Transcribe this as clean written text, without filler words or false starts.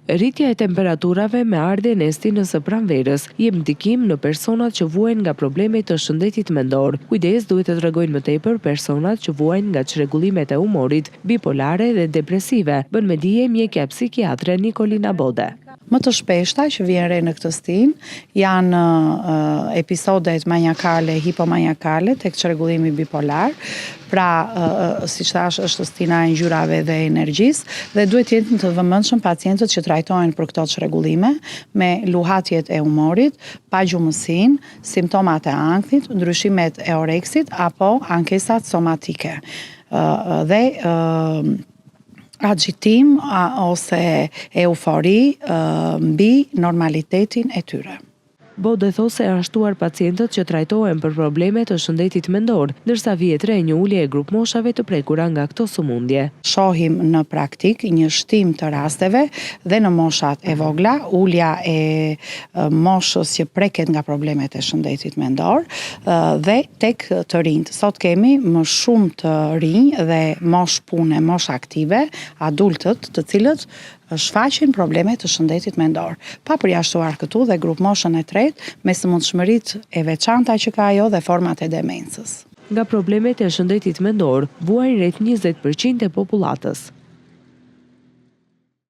Rritja e temperaturave me ardhen e stinës së pranverës jep ndikim në personat që vuajnë nga probleme të shëndetit mendor. Kujdes duhet të tregojnë më tepër personat që vuajnë nga çrregullimet e humorit, bipolare dhe depresive, bën me dije mjekja psikiatre Nikolina Bode. Më të shpeshta që vjen re në këtë stinë janë episodet maniakale, hipomaniakale tek çrregullimi bipolar. Pra, siç thash, është stina e ngjyrave dhe energjisë dhe duhet jetë të vëmendshëm pacientët që trajtohen për këto çrregullime me luhatjet e humorit, pagjumësinë, simptomat e ankthit, ndryshimet e oreksit apo ankesat somatike. Dhe agitim ose eufori mbi normalitetin e tyre. Bode thosë se janë shtuar pacientët që trajtohen për probleme të shëndetit mendor, ndërsa vjet re një ulje e grup moshave të prekura nga këto sëmundje. Shohim në praktik një shtim të rasteve dhe në moshat e vogla, ulja e moshës që preket nga problemet e shëndetit mendor dhe tek të rinjt. Sot kemi më shumë të rinj dhe mosh pune, mosh aktive, adultët të cilët shfaqin probleme të shëndetit mendor. Pa përjashtuar këtu dhe grup moshën e tretë me sëmundshmëritë e veçanta që ka ajo dhe format e demencës. Nga problemet e shëndetit mendor, vuajnë rreth 20% e popullatës.